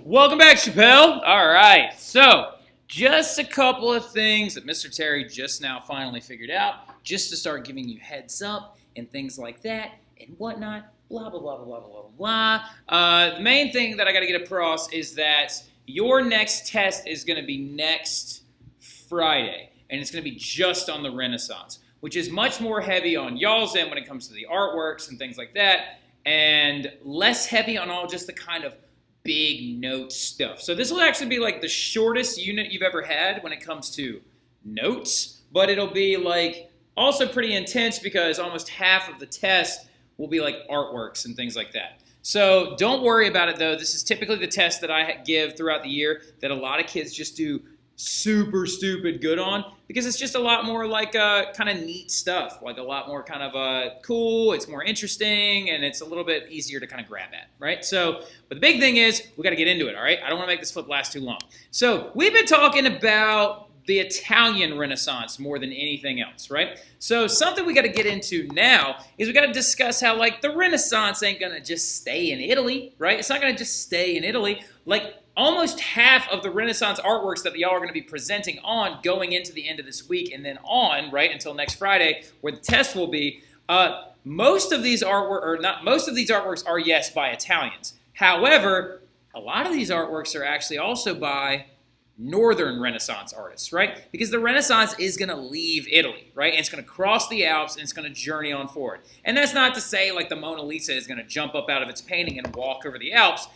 Welcome back, Chappelle. All right, so just a couple of things that Mr. Terry just now finally figured out, just to start giving you heads up and things like that and whatnot, blah, blah, blah, blah, blah, blah, blah. The main thing that I got to get across is that your next test is going to be next Friday, and it's going to be just on the Renaissance, which is much more heavy on y'all's end when it comes to the artworks and things like that, and less heavy on all just the kind of big note stuff. So this will actually be like the shortest unit you've ever had when it comes to notes, but it'll be like also pretty intense because almost half of the test will be like artworks and things like that. So don't worry about it though. This is typically the test that I give throughout the year that a lot of kids just do super stupid good on because it's just a lot more like kind of neat stuff, like a lot more kind of cool, it's more interesting, and it's a little bit easier to kind of grab at, right? So, but the big thing is we got to get into it, all right? I don't want to make this flip last too long. So we've been talking about the Italian Renaissance more than anything else, right? So something we got to get into now is we got to discuss how like the Renaissance ain't going to just stay in Italy, right? It's not going to just stay in Italy. Like almost half of the Renaissance artworks that y'all are going to be presenting on going into the end of this week and then on, right, until next Friday where the test will be, most of these artworks are, yes, by Italians. However, a lot of these artworks are actually also by Northern Renaissance artists, right? Because the Renaissance is going to leave Italy, right? And it's going to cross the Alps and it's going to journey on forward. And that's not to say like the Mona Lisa is going to jump up out of its painting and walk over the Alps.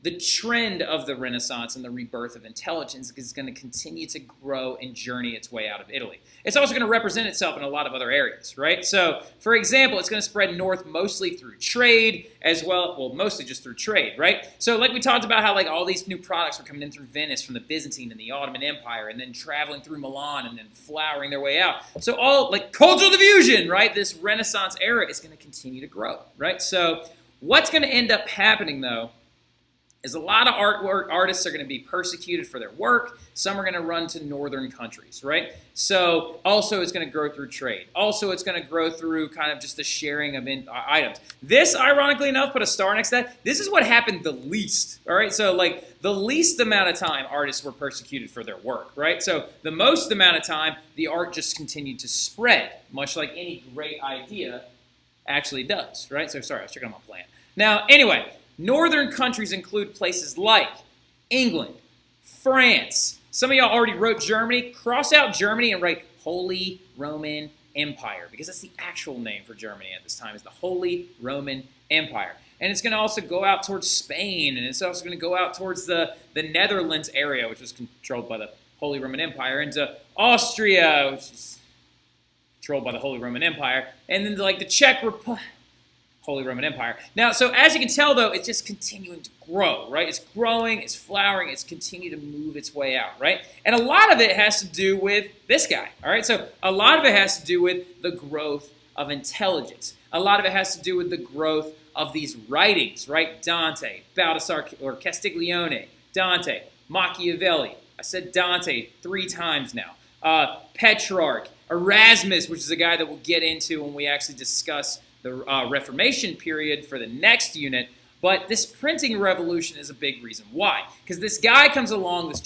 The trend of the Renaissance and the rebirth of intelligence is going to continue to grow and journey its way out of Italy. It's also going to represent itself in a lot of other areas, right? So, for example, it's going to spread north mostly through trade as well, mostly just through trade, right? So, like we talked about how like all these new products were coming in through Venice from the Byzantine and the Ottoman Empire and then traveling through Milan and then flowering their way out. So, all like cultural diffusion, right? This Renaissance era is going to continue to grow, right? So, what's going to end up happening, though, is a lot of artists are going to be persecuted for their work. Some are going to run to northern countries, right? So also it's going to grow through trade. Also it's going to grow through kind of just the sharing of items. This, ironically enough, put a star next to that. This is what happened the least, all right? So like the least amount of time artists were persecuted for their work, right? So the most amount of time, the art just continued to spread, much like any great idea actually does, right? So sorry, I was checking out my plant. Now, anyway, northern countries include places like England, France. Some of y'all already wrote Germany. Cross out Germany and write Holy Roman Empire because that's the actual name for Germany at this time is the Holy Roman Empire. And it's going to also go out towards Spain, and it's also going to go out towards the Netherlands area, which was controlled by the Holy Roman Empire, into Austria, which is controlled by the Holy Roman Empire, and then like the Czech Republic. Holy Roman Empire. Now, so as you can tell, though, it's just continuing to grow, right? It's growing, it's flowering, it's continuing to move its way out, right? And a lot of it has to do with this guy, all right? So a lot of it has to do with the growth of intelligence. A lot of it has to do with the growth of these writings, right? Dante, Baldassare, or Castiglione, Dante, Machiavelli. I said Dante 3 times now. Petrarch, Erasmus, which is a guy that we'll get into when we actually discuss the Reformation period for the next unit, but this printing revolution is a big reason. Why? Because this guy comes along, this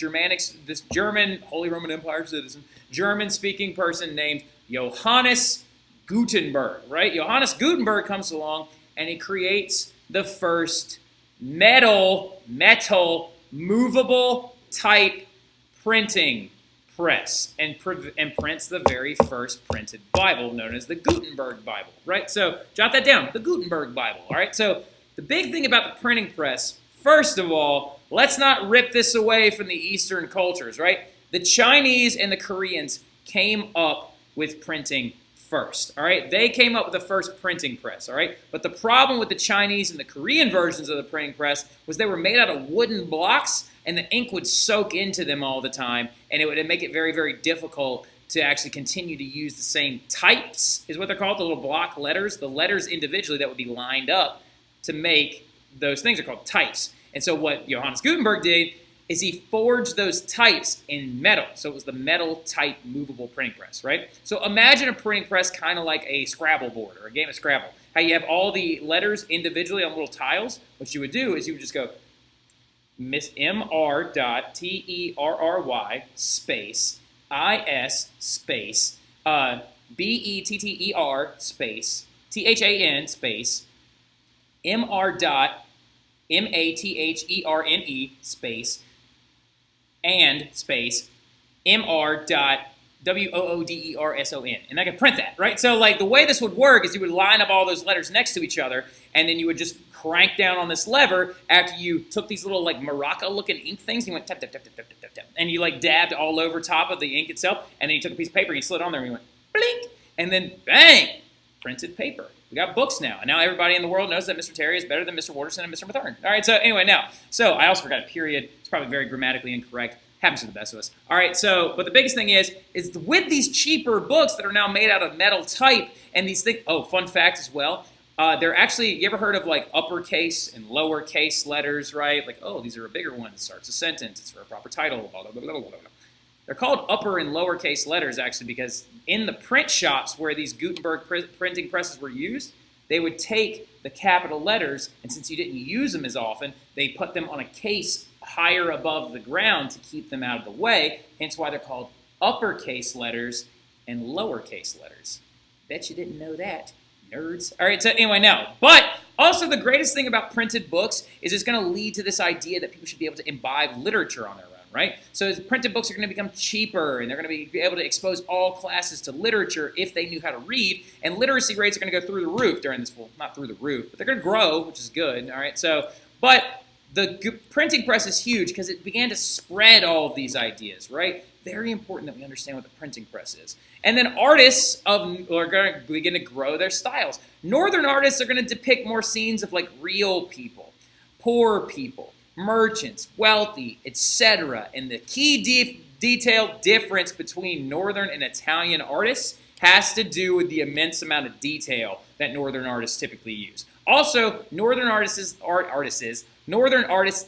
German Holy Roman Empire citizen, German-speaking person named Johannes Gutenberg, right? Johannes Gutenberg comes along and he creates the first metal, movable type printing press and prints the very first printed Bible known as the Gutenberg Bible, right? So jot that down, the Gutenberg Bible, all right? So the big thing about the printing press, first of all, let's not rip this away from the Eastern cultures, right? The Chinese and the Koreans came up with printing first, all right? They came up with the first printing press, all right? But the problem with the Chinese and the Korean versions of the printing press was they were made out of wooden blocks and the ink would soak into them all the time, and it would make it very, very difficult to actually continue to use the same types, is what they're called, the little block letters. The letters individually that would be lined up to make those things are called types. And so what Johannes Gutenberg did is he forged those types in metal. So it was the metal type movable printing press, right? So imagine a printing press kind of like a Scrabble board or a game of Scrabble. How you have all the letters individually on little tiles. What you would do is you would just go Mr.Terry space is space Better space THAN space Matherne space and space Wooderson. And I can print that, right? So like the way this would work is you would line up all those letters next to each other, and then you would just crank down on this lever after you took these little like maraca looking ink things, and you went tap, tap, tap, tap, tap, tap, tap, and you like dabbed all over top of the ink itself, and then you took a piece of paper and you slid on there and you went blink, and then bang, printed paper. We got books now, and now everybody in the world knows that Mr. Terry is better than Mr. Wooderson and Mr. Matherne. All right, so anyway, so I also forgot a period. It's probably very grammatically incorrect. Happens to the best of us. All right, but the biggest thing is with these cheaper books that are now made out of metal type and these things. Oh, fun fact as well. They're actually, you ever heard of like uppercase and lowercase letters, right? Like, oh, these are a bigger one. It starts a sentence. It's for a proper title. Blah, blah, blah, blah, blah, blah. They're called upper and lowercase letters actually because in the print shops where these Gutenberg printing presses were used, they would take the capital letters, and since you didn't use them as often, they put them on a case higher above the ground to keep them out of the way, hence why they're called uppercase letters and lowercase letters. Bet you didn't know that, nerds. All right, so anyway, but also the greatest thing about printed books is it's going to lead to this idea that people should be able to imbibe literature on their own, right? So printed books are going to become cheaper, and they're going to be able to expose all classes to literature if they knew how to read, and literacy rates are going to go through the roof during this, well, not through the roof, but they're going to grow, which is good, all right? So, but the printing press is huge because it began to spread all of these ideas, right? Very important that we understand what the printing press is. And then artists are going to begin to grow their styles. Northern artists are going to depict more scenes of like real people, poor people, merchants, wealthy, etc. And the key detail difference between Northern and Italian artists has to do with the immense amount of detail that Northern artists typically use. Also, Northern artists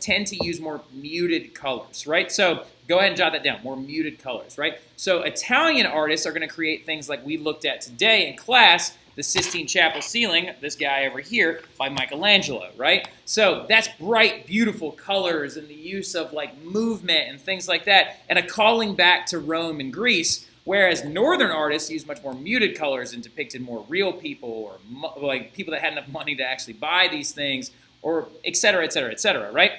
tend to use more muted colors, right? So go ahead and jot that down, more muted colors, right? So Italian artists are going to create things like we looked at today in class, the Sistine Chapel ceiling, this guy over here, by Michelangelo, right? So that's bright, beautiful colors and the use of like movement and things like that, and a calling back to Rome and Greece, whereas Northern artists use much more muted colors and depicted more real people or like people that had enough money to actually buy these things, or et cetera, et cetera, et cetera, right?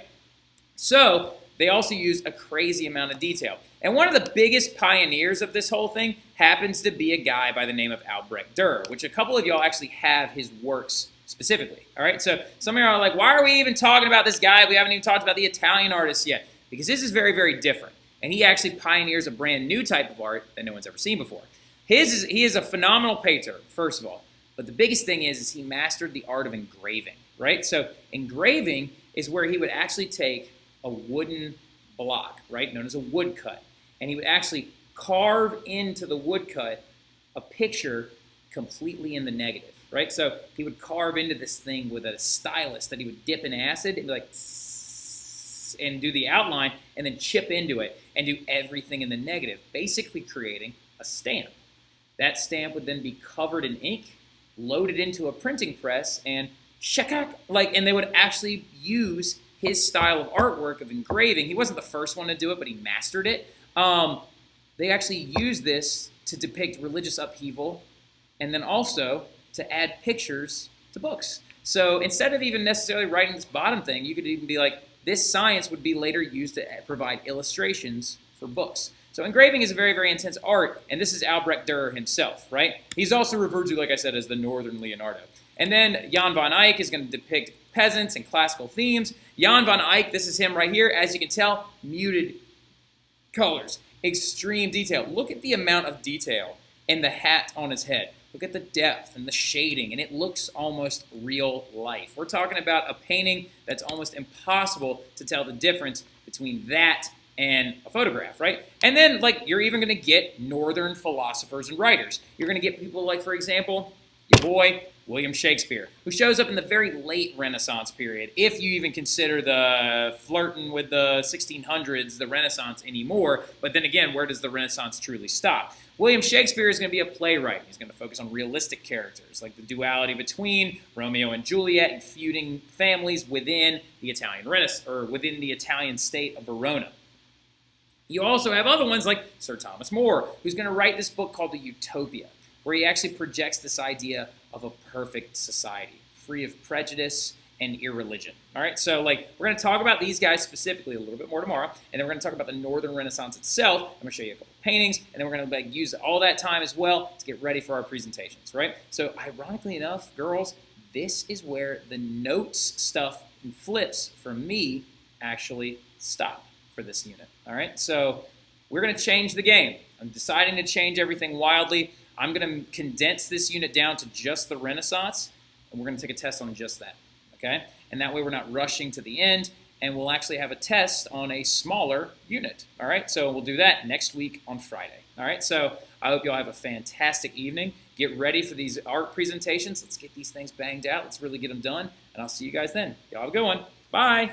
So they also use a crazy amount of detail. And one of the biggest pioneers of this whole thing happens to be a guy by the name of Albrecht Durer, which a couple of y'all actually have his works specifically, all right? So some of y'all are like, why are we even talking about this guy? We haven't even talked about the Italian artists yet. Because this is very, very different. And he actually pioneers a brand new type of art that no one's ever seen before. He is a phenomenal painter, first of all. But the biggest thing is he mastered the art of engraving, right? So engraving is where he would actually take a wooden block, right, known as a woodcut, and he would actually carve into the woodcut a picture completely in the negative, right? So he would carve into this thing with a stylus that he would dip in acid and be like, and do the outline, and then chip into it and do everything in the negative, basically creating a stamp. That stamp would then be covered in ink, loaded into a printing press, and shakak, and they would actually use his style of artwork of engraving. He wasn't the first one to do it, but he mastered it. They actually used this to depict religious upheaval and then also to add pictures to books. So instead of even necessarily writing this bottom thing, you could even be like, this science would be later used to provide illustrations for books. So engraving is a very, very intense art, and this is Albrecht Durer himself, right? He's also referred to, like I said, as the Northern Leonardo. And then Jan van Eyck is going to depict peasants and classical themes. Jan van Eyck, this is him right here. As you can tell, muted colors, extreme detail. Look at the amount of detail in the hat on his head. Look at the depth and the shading, and it looks almost real life. We're talking about a painting that's almost impossible to tell the difference between that and a photograph, right? And then, you're even going to get Northern philosophers and writers. You're going to get people like, for example, your boy, William Shakespeare, who shows up in the very late Renaissance period, if you even consider the flirting with the 1600s the Renaissance anymore. But then again, where does the Renaissance truly stop? William Shakespeare is going to be a playwright. He's going to focus on realistic characters, like the duality between Romeo and Juliet and feuding families within the Italian Renaissance, or within the Italian state of Verona. You also have other ones like Sir Thomas More, who's going to write this book called The Utopia, where he actually projects this idea of a perfect society, free of prejudice and irreligion. All right, so we're going to talk about these guys specifically a little bit more tomorrow, and then we're going to talk about the Northern Renaissance itself. I'm going to show you a couple paintings, and then we're going to use all that time as well to get ready for our presentations, right? So ironically enough, girls, this is where the notes stuff and flips for me actually stop for this unit. All right, so we're going to change the game. I'm deciding to change everything wildly. I'm going to condense this unit down to just the Renaissance, and we're going to take a test on just that, okay? And that way we're not rushing to the end, and we'll actually have a test on a smaller unit, all right? So we'll do that next week on Friday, all right? So I hope you all have a fantastic evening. Get ready for these art presentations. Let's get these things banged out. Let's really get them done, and I'll see you guys then. Y'all have a good one. Bye.